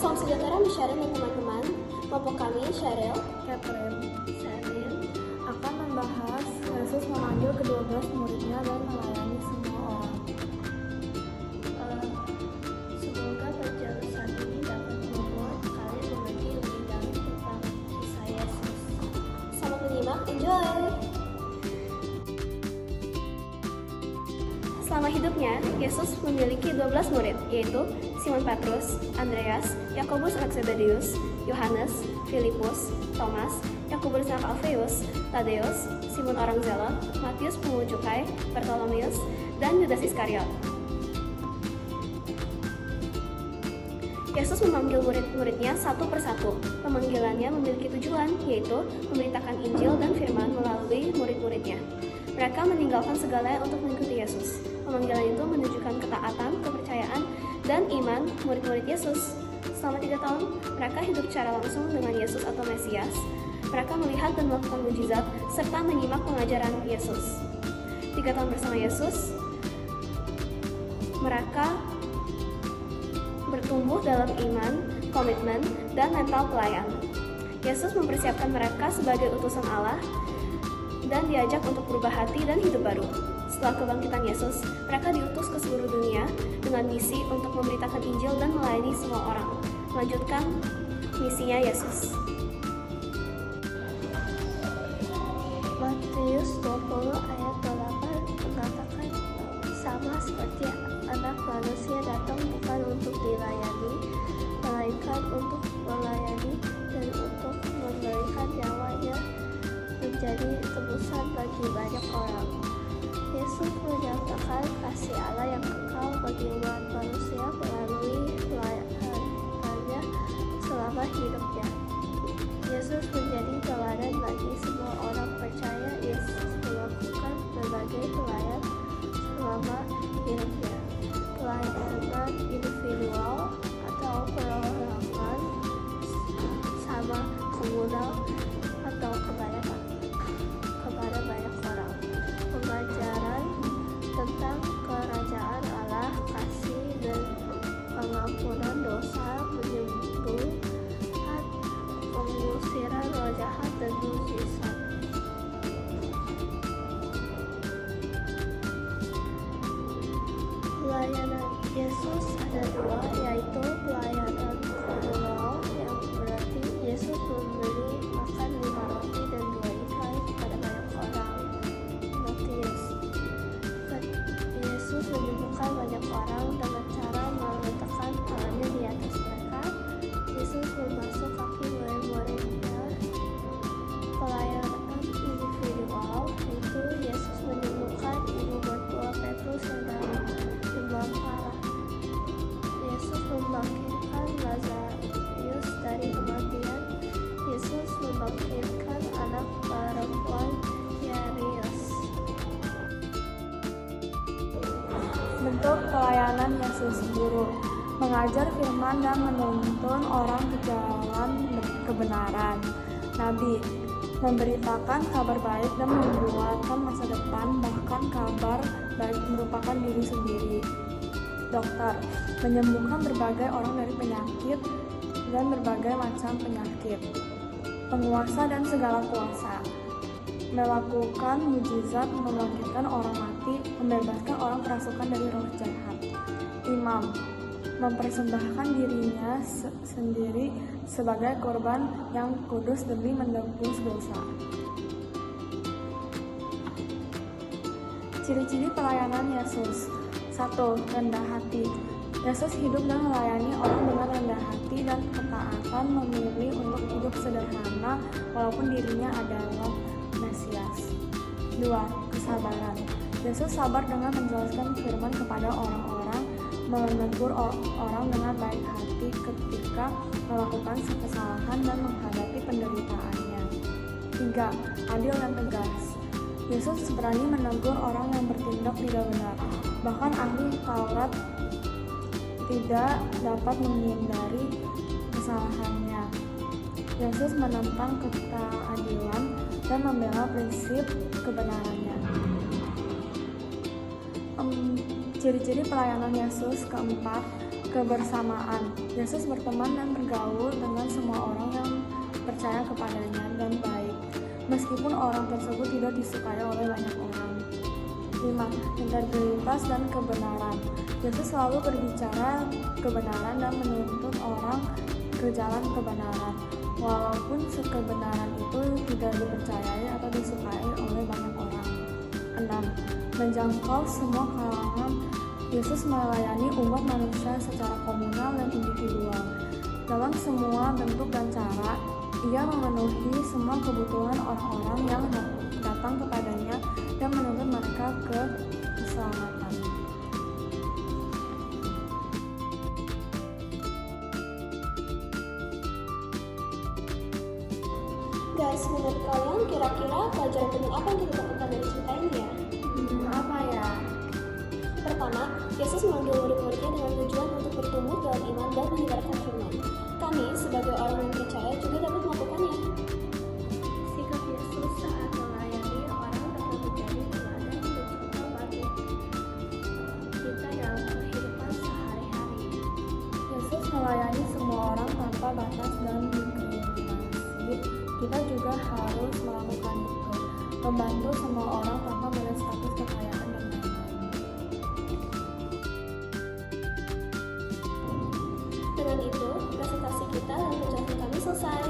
Salam sejahtera Miss Sheryl dan teman-teman. Kelompok kami, Sheryl, Catherine, Sheryl akan membahas Yesus memanggil ke-12 muridnya dan melayani semua orang. Semoga penjelasan ini dapat membuat kalian mengerti lebih dalam tentang kisah Yesus. selamat menyimak, enjoy! Selama hidupnya, Yesus memiliki 12 murid, yaitu Simon Petrus, Andreas, Yakobus anak Zebedeus, Yohanes, Filipus, Thomas, Yakobus anak Alfeus, Tadeus, Simon orang Zelot, Matius pemungut cukai, Bartolomeus, dan Yudas Iskariot. Yesus memanggil murid-muridnya satu persatu. Pemanggilannya memiliki tujuan, yaitu memberitakan Injil dan firman melalui murid-muridnya. Mereka meninggalkan segalanya untuk mengikuti Yesus. Pemanggilan itu menunjukkan ketaatan, kepercayaan, dan iman murid-murid Yesus. Selama 3 tahun, mereka hidup secara langsung dengan Yesus atau Mesias. Mereka melihat dan melakukan mujizat, serta menyimak pengajaran Yesus. 3 tahun bersama Yesus, mereka bertumbuh dalam iman, komitmen, dan mental pelayan. Yesus mempersiapkan mereka sebagai utusan Allah dan diajak untuk berubah hati dan hidup baru. Setelah kebangkitan Yesus, mereka diutus ke seluruh dunia dengan misi untuk memberitakan Injil dan melayani semua orang. Melanjutkan misinya Yesus. Matius 20 ayat 8 mengatakan, sama seperti anak manusia datang bukan untuk dilayani, melainkan untuk melayani dan untuk memberikan nyawanya menjadi tebusan bagi banyak orang. Yesus menyatakan kasih Allah yang kekal bagi umat manusia melalui pelayanannya selama hidupnya. Yesus menjadi teladan bagi semua orang percaya. Yesus melakukan berbagai pelayan selama hidupnya. Pelayanan individual atau perorangan, sama komunal atau kepada banyak orang. Pengajaran tentang kerajaan Allah, kasih dan pengampunan dosa, menyembuhkan, pengusiran roh jahat, dan mujizat. Pelayanan Yesus ada 2, yaitu pelayanan komunal yang berarti Yesus memberi makan 5 roti dan 2 ikan kepada banyak orang. Matius, Yesus menyembuhkan banyak orang dengan cara meletakkan tangannya di atas mereka. Yesus membasuh kaki murid-muridnya. Pelayanan individual itu Yesus menyembuhkan ibu mertua Petrus yang dalam demam parah. Yesus membangkitkan Lazarus dari kematian. Yesus membangkitkan anak perempuan Yairus. Bentuk pelayanan Yesus: guru, mengajar firman dan menuntun orang ke jalan kebenaran. Nabi, memberitakan kabar baik dan membuatkan masa depan, bahkan kabar baik merupakan diri sendiri. Dokter, menyembuhkan berbagai orang dari penyakit dan berbagai macam penyakit. Penguasa dan segala kuasa, melakukan mujizat, membangkitkan orang mati, membebaskan orang kerasukan dari roh jahat. Imam, mempersembahkan dirinya sendiri sebagai korban yang kudus demi menebus dosa. Ciri-ciri pelayanan Yesus. 1. Rendah hati. Yesus hidup dan melayani orang dengan rendah hati dan ketaatan, memilih untuk hidup sederhana walaupun dirinya adalah Mesias. 2. Kesabaran. Yesus sabar dengan menjelaskan firman kepada orang-orang, menegur orang dengan baik hati ketika melakukan kesalahan dan menghadapi penderitaannya. 3. Adil dan tegas. Yesus berani menegur orang yang bertindak tidak benar. Bahkan ahli Taurat tidak dapat menghindari kesalahannya. Yesus menentang ketidakadilan dan membela prinsip kebenarannya. Ciri-ciri pelayanan Yesus. Keempat, kebersamaan. Yesus berteman dan bergaul dengan semua orang yang percaya kepadanya dan baik, meskipun orang tersebut tidak disukai oleh banyak orang. 5. Integritas dan kebenaran. Yesus selalu berbicara kebenaran dan menuntut orang ke jalan kebenaran, walaupun kebenaran itu tidak dipercayai atau disukai oleh banyak orang. 6. Menjangkau semua kalangan. Yesus melayani umat manusia secara komunal dan individual. Dalam semua bentuk dan cara, Ia memenuhi semua kebutuhan orang-orang yang datang kepadanya dan menuntut mereka ke keselamatan. Guys, menurut kalian kira-kira pelajaran penting apa yang kita dapatkan dari cerita ini ya? Apa ya? Pertama, Yesus memanggil murid-muridnya dengan tujuan untuk bertumbuh dalam iman dan menyebarkan firman. Kami, sebagai orang yang percaya, juga dapat melakukannya. Sikap Yesus saat melayani orang dapat menjadi teladan dan contoh bagi kita dalam kehidupan sehari-hari. Yesus melayani semua orang tanpa batas dan diskriminasi. Kita juga harus melakukan itu, membantu semua orang tanpa melihat status kekayaan dan lain-lain. Dengan itu, presentasi kita dan penjelasan kami selesai.